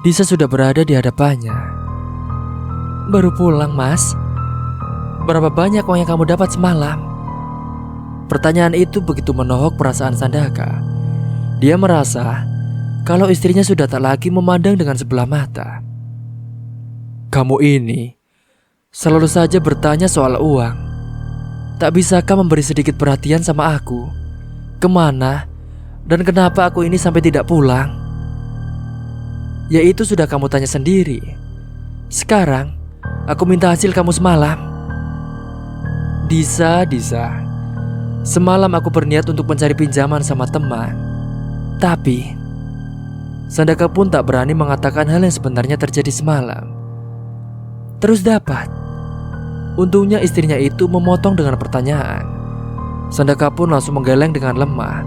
Disa sudah berada di hadapannya. "Baru pulang, Mas? Berapa banyak uang yang kamu dapat semalam?" Pertanyaan itu begitu menohok perasaan Sandaka. Dia merasa kalau istrinya sudah tak lagi memandang dengan sebelah mata. "Kamu ini selalu saja bertanya soal uang. Tak bisakah memberi sedikit perhatian sama aku? Kemana dan kenapa aku ini sampai tidak pulang?" yaitu sudah kamu tanya sendiri. Sekarang, aku minta hasil kamu semalam. Disa. Semalam aku berniat untuk mencari pinjaman sama teman. Tapi, Sandaka pun tak berani mengatakan hal yang sebenarnya terjadi semalam. Terus dapat. Untungnya istrinya itu memotong dengan pertanyaan. Sandaka pun langsung menggeleng dengan lemah.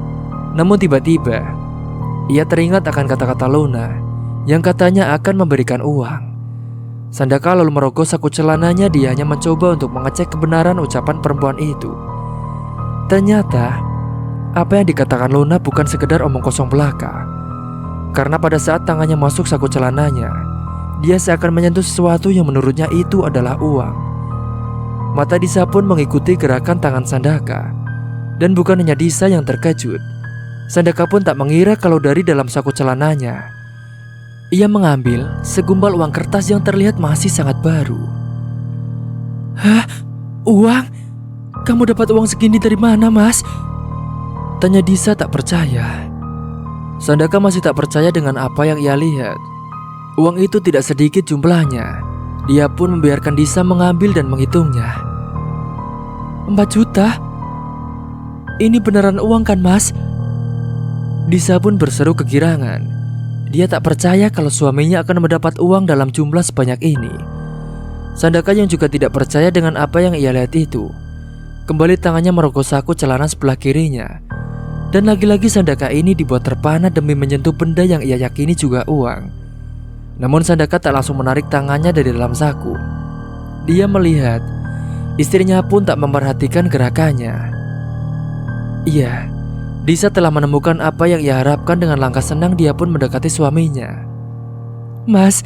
Namun tiba-tiba, ia teringat akan kata-kata Luna yang katanya akan memberikan uang. Sandaka lalu merogoh saku celananya. Dia hanya mencoba untuk mengecek kebenaran ucapan perempuan itu. Ternyata, apa yang dikatakan Luna bukan sekedar omong kosong belaka. Karena pada saat tangannya masuk saku celananya, dia seakan menyentuh sesuatu yang menurutnya itu adalah uang. Mata Disa pun mengikuti gerakan tangan Sandaka. Dan bukan hanya Disa yang terkejut, Sandaka pun tak mengira kalau dari dalam saku celananya, ia mengambil segumpal uang kertas yang terlihat masih sangat baru. Hah? Uang? Kamu dapat uang segini dari mana, Mas? Tanya Disa tak percaya. Sandaka masih tak percaya dengan apa yang ia lihat. Uang itu tidak sedikit jumlahnya. Dia pun membiarkan Disa mengambil dan menghitungnya. 4 juta? Ini beneran uang kan, Mas? Disa pun berseru kegirangan. Dia tak percaya kalau suaminya akan mendapat uang dalam jumlah sebanyak ini. Sandaka yang juga tidak percaya dengan apa yang ia lihat itu, kembali tangannya merogoh saku celana sebelah kirinya. Dan lagi-lagi Sandaka ini dibuat terpana demi menyentuh benda yang ia yakini juga uang. Namun Sandaka tak langsung menarik tangannya dari dalam saku. Dia melihat istrinya pun tak memperhatikan gerakannya. Iya, Disa telah menemukan apa yang ia harapkan. Dengan langkah senang dia pun mendekati suaminya. Mas,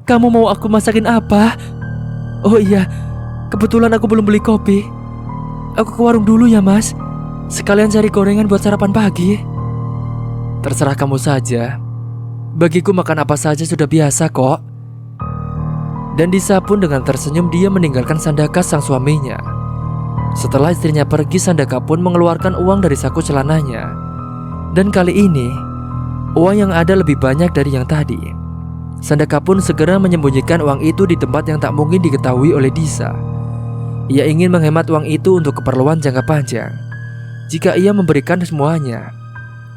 kamu mau aku masakin apa? Oh iya, kebetulan aku belum beli kopi. Aku ke warung dulu ya, Mas. Sekalian cari gorengan buat sarapan pagi. Terserah kamu saja. Bagiku makan apa saja sudah biasa kok. Dan Disa pun dengan tersenyum dia meninggalkan Sandaka sang suaminya. Setelah istrinya pergi, Sandaka pun mengeluarkan uang dari saku celananya. Dan kali ini, uang yang ada lebih banyak dari yang tadi. Sandaka pun segera menyembunyikan uang itu di tempat yang tak mungkin diketahui oleh Disa. Ia ingin menghemat uang itu untuk keperluan jangka panjang. Jika ia memberikan semuanya,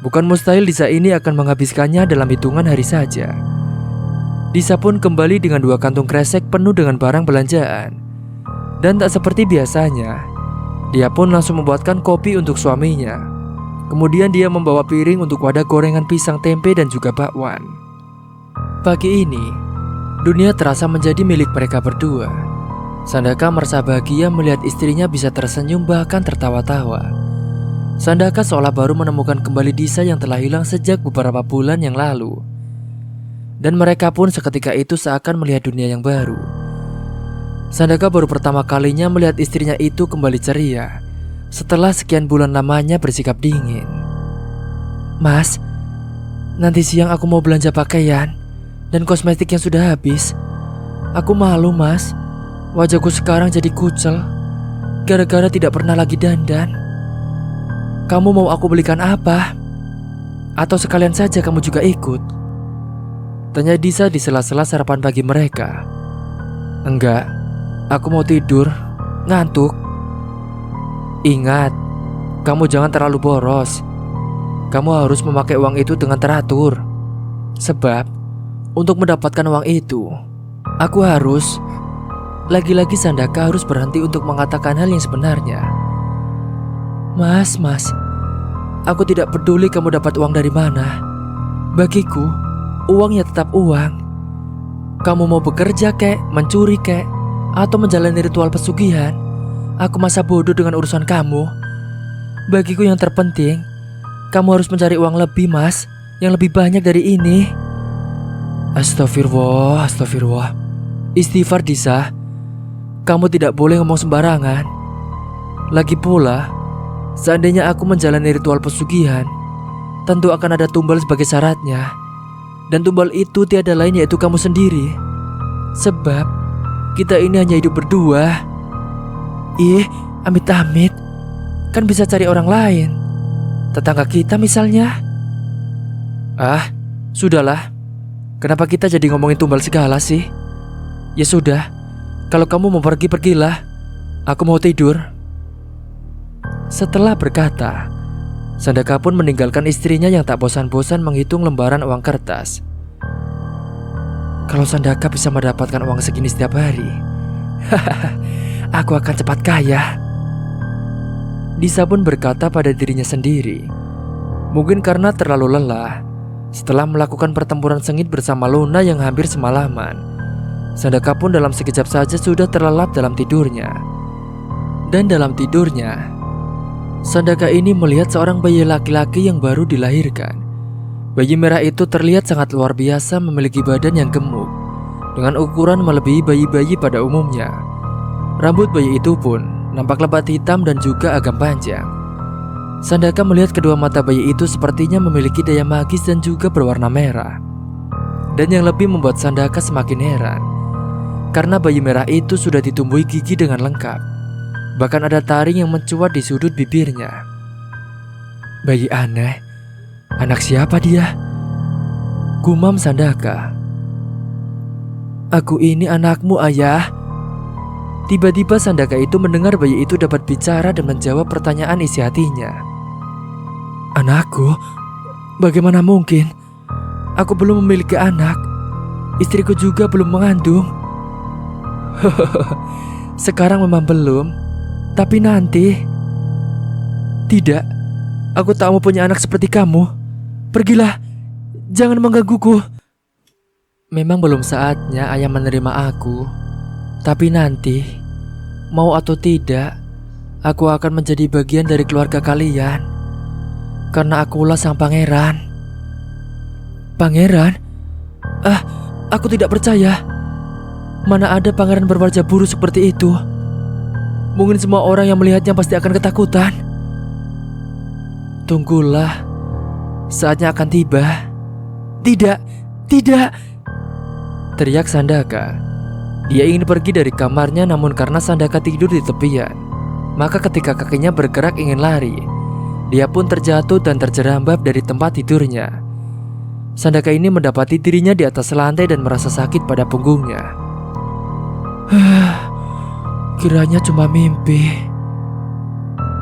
bukan mustahil Disa ini akan menghabiskannya dalam hitungan hari saja. Disa pun kembali dengan 2 kantung kresek penuh dengan barang belanjaan. Dan tak seperti biasanya, dia pun langsung membuatkan kopi untuk suaminya. Kemudian dia membawa piring untuk wadah gorengan pisang tempe dan juga bakwan. Pagi ini, dunia terasa menjadi milik mereka berdua. Sandaka merasa bahagia melihat istrinya bisa tersenyum bahkan tertawa-tawa. Sandaka seolah baru menemukan kembali Disa yang telah hilang sejak beberapa bulan yang lalu. Dan mereka pun seketika itu seakan melihat dunia yang baru. Sandaka baru pertama kalinya melihat istrinya itu kembali ceria setelah sekian bulan lamanya bersikap dingin. Mas, nanti siang aku mau belanja pakaian dan kosmetik yang sudah habis. Aku malu, Mas. Wajahku sekarang jadi kucel gara-gara tidak pernah lagi dandan. Kamu mau aku belikan apa? Atau sekalian saja kamu juga ikut? Tanya Disa di sela-sela sarapan pagi mereka. Enggak, aku mau tidur, ngantuk. Ingat, kamu jangan terlalu boros. Kamu harus memakai uang itu dengan teratur. Sebab, untuk mendapatkan uang itu, aku harus... Lagi-lagi Sandaka harus berhenti untuk mengatakan hal yang sebenarnya. Mas, aku tidak peduli kamu dapat uang dari mana. Bagiku, uang ya tetap uang. Kamu mau bekerja kek, mencuri kek, atau menjalani ritual pesugihan, aku masa bodoh dengan urusan kamu. Bagiku yang terpenting, kamu harus mencari uang lebih, Mas, yang lebih banyak dari ini. Astagfirullah. Istighfar, Disa. Kamu tidak boleh ngomong sembarangan. Lagi pula, seandainya aku menjalani ritual pesugihan, tentu akan ada tumbal sebagai syaratnya. Dan tumbal itu tiada lain yaitu kamu sendiri. Sebab kita ini hanya hidup berdua. Amit-amit, kan bisa cari orang lain, tetangga kita misalnya. Sudahlah. Kenapa kita jadi ngomongin tumbal segala sih? Ya sudah, kalau kamu mau pergi, pergilah. Aku mau tidur. Setelah berkata, Sandaka pun meninggalkan istrinya yang tak bosan-bosan menghitung lembaran uang kertas. Kalau Sandaka bisa mendapatkan uang segini setiap hari, aku akan cepat kaya. Disa pun berkata pada dirinya sendiri. Mungkin karena terlalu lelah, setelah melakukan pertempuran sengit bersama Luna yang hampir semalaman, Sandaka pun dalam sekejap saja sudah terlelap dalam tidurnya. Dan dalam tidurnya, Sandaka ini melihat seorang bayi laki-laki yang baru dilahirkan. Bayi merah itu terlihat sangat luar biasa, memiliki badan yang gemuk dengan ukuran melebihi bayi-bayi pada umumnya. Rambut bayi itu pun nampak lebat hitam dan juga agak panjang. Sandaka melihat kedua mata bayi itu sepertinya memiliki daya magis dan juga berwarna merah. Dan yang lebih membuat Sandaka semakin heran, karena bayi merah itu sudah ditumbuhi gigi dengan lengkap. Bahkan ada taring yang mencuat di sudut bibirnya. Bayi aneh, anak siapa dia? Gumam Sandaka. Aku ini anakmu, ayah. Tiba-tiba Sandaka itu mendengar bayi itu dapat bicara dan menjawab pertanyaan isi hatinya. Anakku? Bagaimana mungkin? Aku belum memiliki anak. Istriku juga belum mengandung. Sekarang memang belum, tapi nanti. Tidak, aku tak mau punya anak seperti kamu. Pergilah, jangan menggangguku. Memang belum saatnya ayah menerima aku, tapi nanti, mau atau tidak, aku akan menjadi bagian dari keluarga kalian. Karena akulah sang pangeran. Pangeran? Aku tidak percaya. Mana ada pangeran berwajah buruk seperti itu. Mungkin semua orang yang melihatnya pasti akan ketakutan. Tunggulah, saatnya akan tiba. Tidak, tidak, teriak Sandaka. Dia ingin pergi dari kamarnya, namun karena Sandaka tidur di tepian, maka ketika kakinya bergerak ingin lari, dia pun terjatuh dan terjerambab dari tempat tidurnya. Sandaka ini mendapati dirinya di atas lantai dan merasa sakit pada punggungnya. Kiranya cuma mimpi.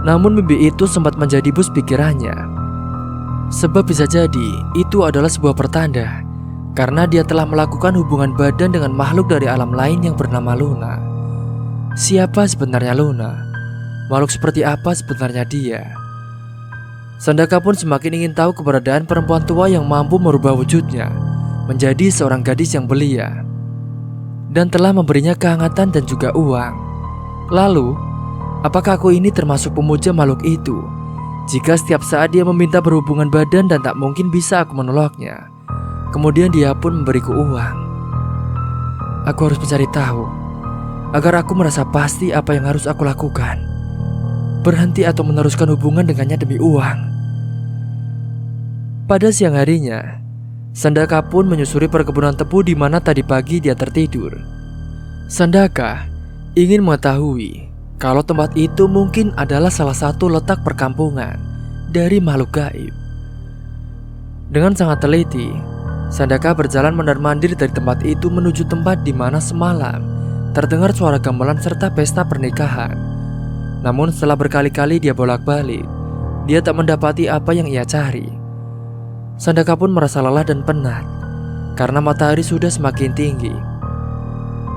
Namun mimpi itu sempat menjadi bus pikirannya. Sebab bisa jadi itu adalah sebuah pertanda, karena dia telah melakukan hubungan badan dengan makhluk dari alam lain yang bernama Luna. Siapa sebenarnya Luna? Makhluk seperti apa sebenarnya dia? Sandaka pun semakin ingin tahu keberadaan perempuan tua yang mampu merubah wujudnya menjadi seorang gadis yang belia dan telah memberinya kehangatan dan juga uang. Lalu, apakah aku ini termasuk pemuja makhluk itu? Jika setiap saat dia meminta berhubungan badan dan tak mungkin bisa aku menolaknya, kemudian dia pun memberiku uang. Aku harus mencari tahu, agar aku merasa pasti apa yang harus aku lakukan. Berhenti atau meneruskan hubungan dengannya demi uang. Pada siang harinya, Sandaka pun menyusuri perkebunan tebu di mana tadi pagi dia tertidur. Sandaka ingin mengetahui kalau tempat itu mungkin adalah salah satu letak perkampungan dari makhluk gaib. Dengan sangat teliti, Sandaka berjalan mondar-mandir dari tempat itu menuju tempat di mana semalam terdengar suara gamelan serta pesta pernikahan. Namun setelah berkali-kali dia bolak-balik, dia tak mendapati apa yang ia cari. Sandaka pun merasa lelah dan penat karena matahari sudah semakin tinggi.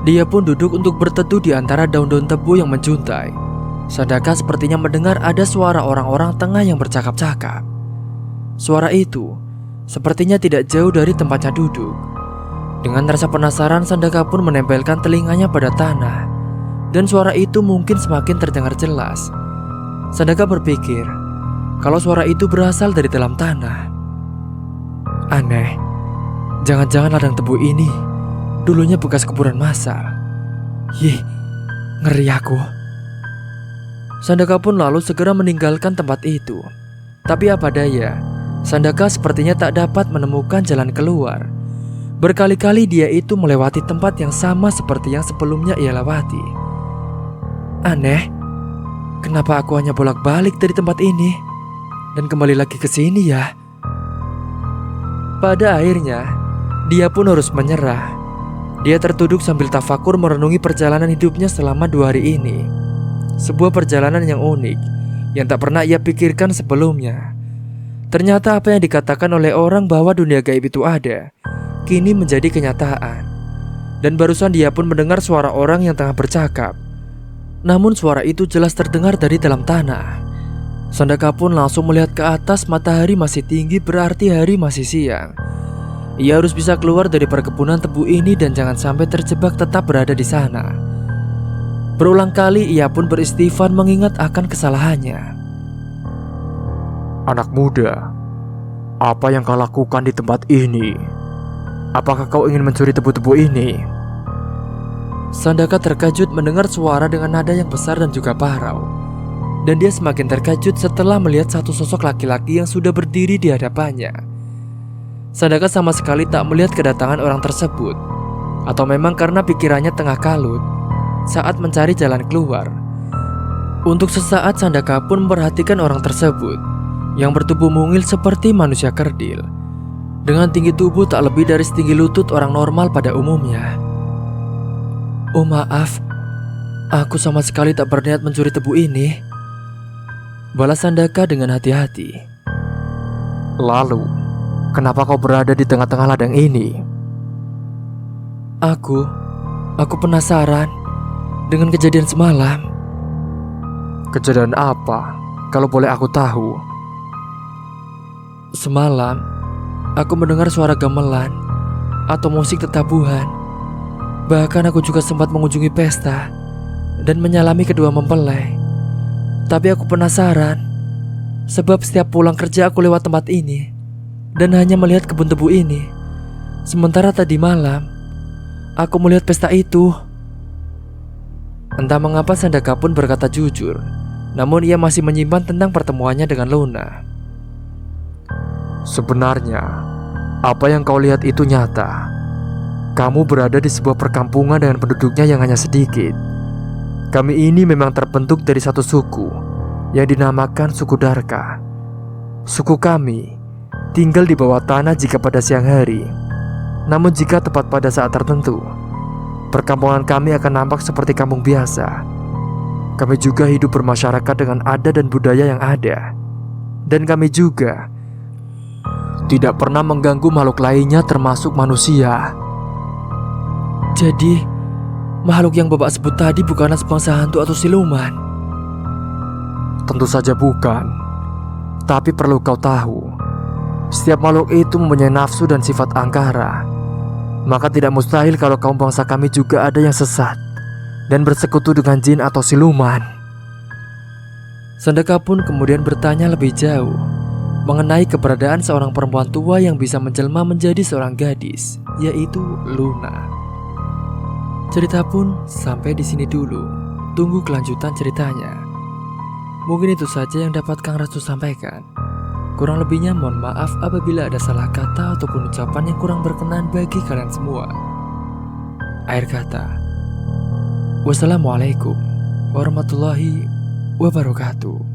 Dia pun duduk untuk berteduh di antara daun-daun tebu yang menjuntai. Sandaka sepertinya mendengar ada suara orang-orang tengah yang bercakap-cakap. Suara itu sepertinya tidak jauh dari tempatnya duduk. Dengan rasa penasaran, Sandaka pun menempelkan telinganya pada tanah, dan suara itu mungkin semakin terdengar jelas. Sandaka berpikir kalau suara itu berasal dari dalam tanah. Aneh, jangan-jangan ladang tebu ini dulunya bekas kuburan massal. Yih, ngeri aku. Sandaka pun lalu segera meninggalkan tempat itu. Tapi apa daya, Sandaka sepertinya tak dapat menemukan jalan keluar. Berkali-kali dia itu melewati tempat yang sama seperti yang sebelumnya ia lewati. Aneh, kenapa aku hanya bolak-balik dari tempat ini dan kembali lagi ke sini ya? Pada akhirnya, Dia pun harus menyerah. Dia tertuduk sambil tafakur merenungi perjalanan hidupnya selama 2 hari ini. Sebuah perjalanan yang unik, yang tak pernah ia pikirkan sebelumnya. Ternyata apa yang dikatakan oleh orang bahwa dunia gaib itu ada, kini menjadi kenyataan. Dan barusan dia pun mendengar suara orang yang tengah bercakap. Namun suara itu jelas terdengar dari dalam tanah. Sandaka pun langsung melihat ke atas, matahari masih tinggi berarti hari masih siang. Ia harus bisa keluar dari perkebunan tebu ini dan jangan sampai terjebak tetap berada di sana. Berulang kali ia pun beristighfar mengingat akan kesalahannya. Anak muda, apa yang kau lakukan di tempat ini? Apakah kau ingin mencuri tebu-tebu ini? Sandaka terkejut mendengar suara dengan nada yang besar dan juga parau. Dan dia semakin terkejut setelah melihat satu sosok laki-laki yang sudah berdiri di hadapannya. Sandaka sama sekali tak melihat kedatangan orang tersebut. Atau memang karena pikirannya tengah kalut saat mencari jalan keluar. Untuk sesaat Sandaka pun memperhatikan orang tersebut yang bertubuh mungil seperti manusia kerdil, dengan tinggi tubuh tak lebih dari setinggi lutut orang normal pada umumnya. Oh maaf, aku sama sekali tak berniat mencuri tebu ini, balas Sandaka dengan hati-hati. Lalu, kenapa kau berada di tengah-tengah ladang ini? Aku penasaran dengan kejadian semalam. Kejadian apa, kalau boleh aku tahu? Semalam, aku mendengar suara gamelan atau musik tetabuhan. Bahkan aku juga sempat mengunjungi pesta dan menyalami kedua mempelai. Tapi aku penasaran, sebab setiap pulang kerja aku lewat tempat ini dan hanya melihat kebun tebu ini. Sementara tadi malam, aku melihat pesta itu. Entah mengapa Sandaka pun berkata jujur, namun ia masih menyimpan tentang pertemuannya dengan Luna. Sebenarnya, apa yang kau lihat itu nyata. Kamu berada di sebuah perkampungan dengan penduduknya yang hanya sedikit. Kami ini memang terbentuk dari satu suku yang dinamakan suku Darka. Suku kami tinggal di bawah tanah jika pada siang hari. Namun jika tepat pada saat tertentu, perkampungan kami akan nampak seperti kampung biasa. Kami juga hidup bermasyarakat dengan adat dan budaya yang ada. Dan kami juga tidak pernah mengganggu makhluk lainnya termasuk manusia. Jadi, makhluk yang Bapak sebut tadi bukanlah sebangsa hantu atau siluman? Tentu saja bukan. Tapi perlu kau tahu, setiap makhluk itu mempunyai nafsu dan sifat angkara. Maka tidak mustahil kalau kaum bangsa kami juga ada yang sesat dan bersekutu dengan jin atau siluman. Sandaka pun kemudian bertanya lebih jauh mengenai keberadaan seorang perempuan tua yang bisa menjelma menjadi seorang gadis, yaitu Luna. Cerita pun sampai di sini dulu. Tunggu kelanjutan ceritanya. Mungkin itu saja yang dapat Kang Rasu sampaikan. Kurang lebihnya mohon maaf apabila ada salah kata ataupun ucapan yang kurang berkenan bagi kalian semua. Akhir kata, wassalamualaikum warahmatullahi wabarakatuh.